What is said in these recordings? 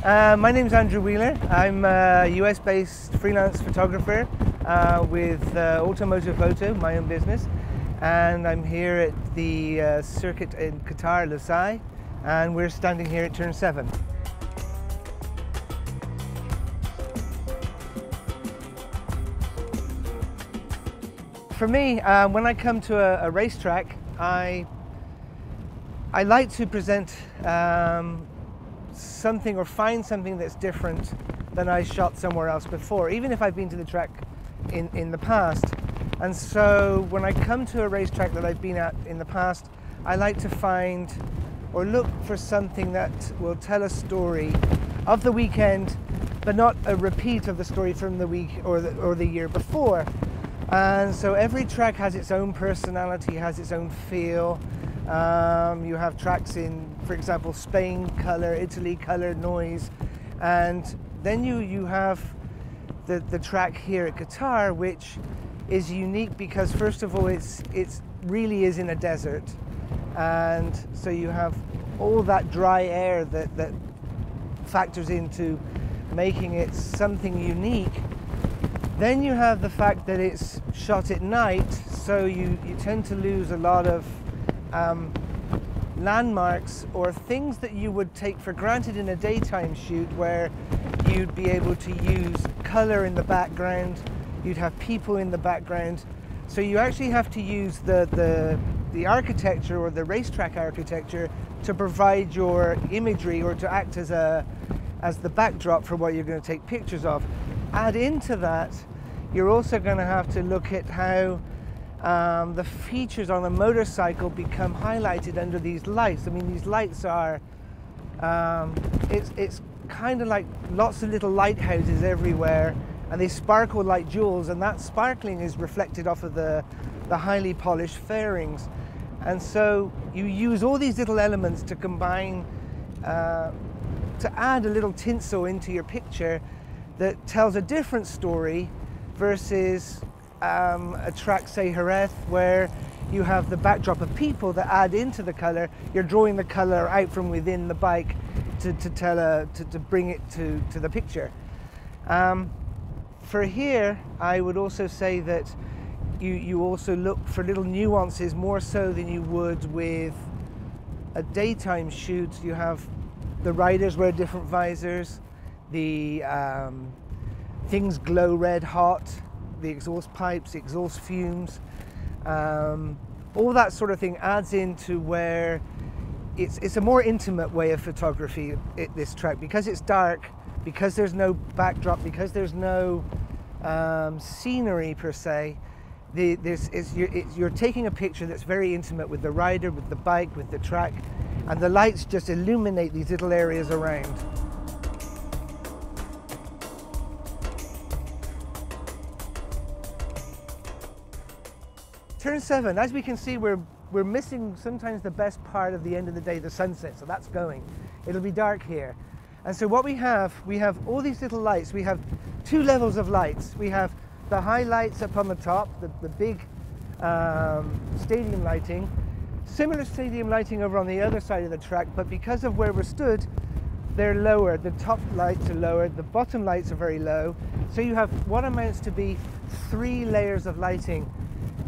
My name's Andrew+Wheeler. I'm a US-based freelance photographer with Automotive Photo, my own business, and I'm here at the circuit in Qatar, Losail, and we're standing here at turn 7. For me, when I come to a racetrack, I like to present something or find something that's different than I shot somewhere else before, even if I've been to the track in the past. And so when I come to a racetrack that I've been at in the past, I like to find or look for something that will tell a story of the weekend, but not a repeat of the story from the week or the year before. And so every track has its own personality, has its own feel. You have tracks in, for example, Spain, colour, Italy, colour, noise. And then you have the track here at Qatar, which is unique because, first of all, it really is in a desert. And so you have all that dry air that factors into making it something unique. Then you have the fact that it's shot at night, so you tend to lose a lot of landmarks or things that you would take for granted in a daytime shoot, where you'd be able to use color in the background, you'd have people in the background. So you actually have to use the architecture or the racetrack architecture to provide your imagery or to act as the backdrop for what you're going to take pictures of. Add into that, you're also going to have to look at how the features on a motorcycle become highlighted under these lights. I mean, these lights are, it's kind of like lots of little lighthouses everywhere, and they sparkle like jewels, and that sparkling is reflected off of the highly polished fairings. And so you use all these little elements to combine, to add a little tinsel into your picture that tells a different story versus a track, say Jerez, where you have the backdrop of people that add into the color. You're drawing the color out from within the bike to bring it to the picture. For here, I would also say that you also look for little nuances more so than you would with a daytime shoot. You have the riders wear different visors, the things glow red hot, the exhaust pipes, the exhaust fumes, all that sort of thing adds into where it's a more intimate way of photography at this track, because it's dark, because there's no backdrop, because there's no scenery per se. You're taking a picture that's very intimate with the rider, with the bike, with the track, and the lights just illuminate these little areas around. Turn 7, as we can see, we're missing sometimes the best part of the end of the day, the sunset, so that's going. It'll be dark here. And so what we have all these little lights. We have two levels of lights. We have the high lights up on the top, the big stadium lighting. Similar stadium lighting over on the other side of the track, but because of where we're stood, they're lower. The top lights are lower, the bottom lights are very low. So you have what amounts to be 3 layers of lighting.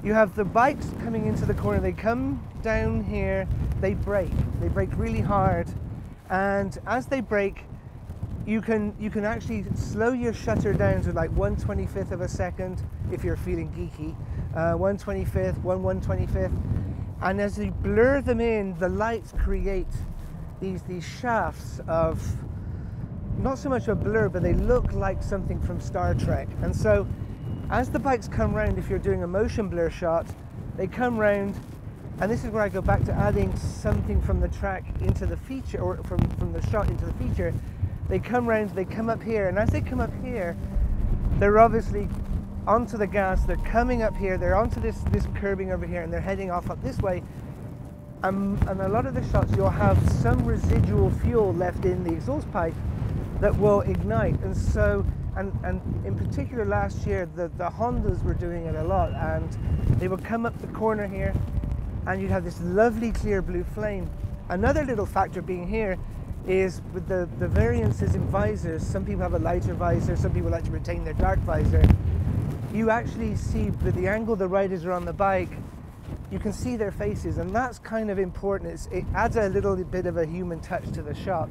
You have the bikes coming into the corner, they come down here, they brake really hard, and as they brake, you can actually slow your shutter down to like 1/25 of a second if you're feeling geeky, 1/25, 1/125, and as you blur them in, the lights create these shafts of, not so much a blur, but they look like something from Star Trek. And so as the bikes come round, if you're doing a motion blur shot, they come round, and this is where I go back to adding something from the track into the feature, or from the shot into the feature. They come round, they come up here, and as they come up here, they're obviously onto the gas, they're coming up here, they're onto this curbing over here, and they're heading off up this way. And a lot of the shots, you'll have some residual fuel left in the exhaust pipe that will ignite. And so, and in particular last year, the Hondas were doing it a lot, and they would come up the corner here, and you'd have this lovely clear blue flame. Another little factor being here is with the variances in visors. Some people have a lighter visor, some people like to retain their dark visor. You actually see with the angle the riders are on the bike, you can see their faces, and that's kind of important. It adds a little bit of a human touch to the shot.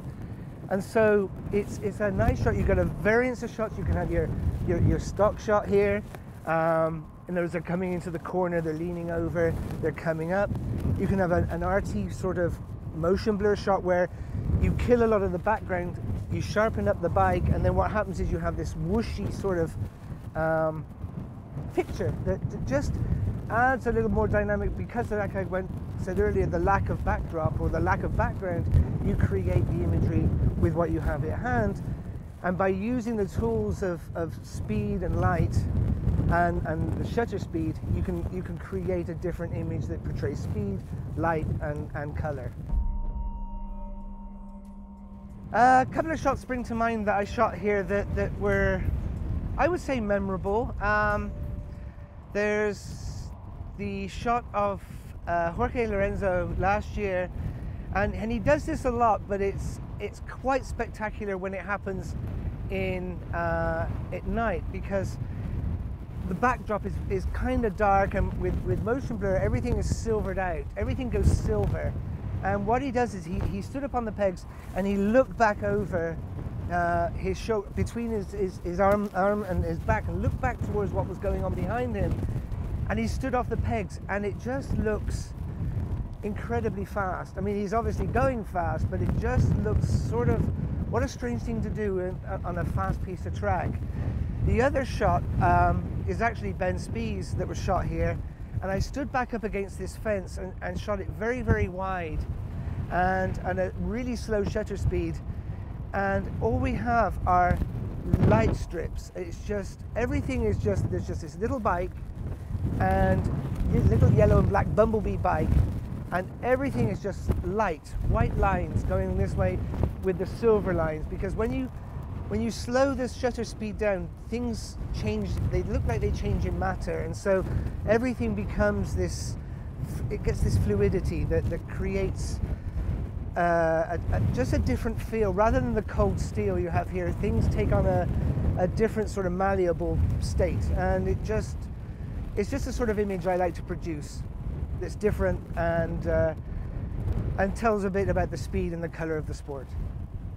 And so it's a nice shot. You've got a variance of shots. You can have your stock shot here, and those are coming into the corner, they're leaning over, they're coming up. You can have an RT sort of motion blur shot where you kill a lot of the background, you sharpen up the bike, and then what happens is you have this whooshy sort of picture that just adds a little more dynamic, because like I said earlier, the lack of backdrop or the lack of background, you create the imagery with what you have at hand. And by using the tools of speed and light and the shutter speed, you can create a different image that portrays speed, light and color. A couple of shots spring to mind that I shot here that were, I would say, memorable. There's the shot of Jorge Lorenzo last year, and he does this a lot, but it's quite spectacular when it happens at night, because the backdrop is kind of dark, and with motion blur everything is silvered out, everything goes silver. And what he does is he stood up on the pegs and he looked back over his shoulder, between his arm and his back, and looked back towards what was going on behind him, and he stood off the pegs, and it just looks incredibly fast. I mean, he's obviously going fast, but it just looks sort of, what a strange thing to do on a fast piece of track. The other shot is actually Ben Spies that was shot here, and I stood back up against this fence and shot it very, very wide and a really slow shutter speed, and all we have are light strips. It's just, everything is just, there's just this little bike and this little yellow and black bumblebee bike, and everything is just light, white lines going this way with the silver lines, because when you slow this shutter speed down, things change, they look like they change in matter, and so everything becomes this, it gets this fluidity that creates just a different feel. Rather than the cold steel you have here, things take on a different sort of malleable state, and it's just a sort of image I like to produce that's different and tells a bit about the speed and the color of the sport.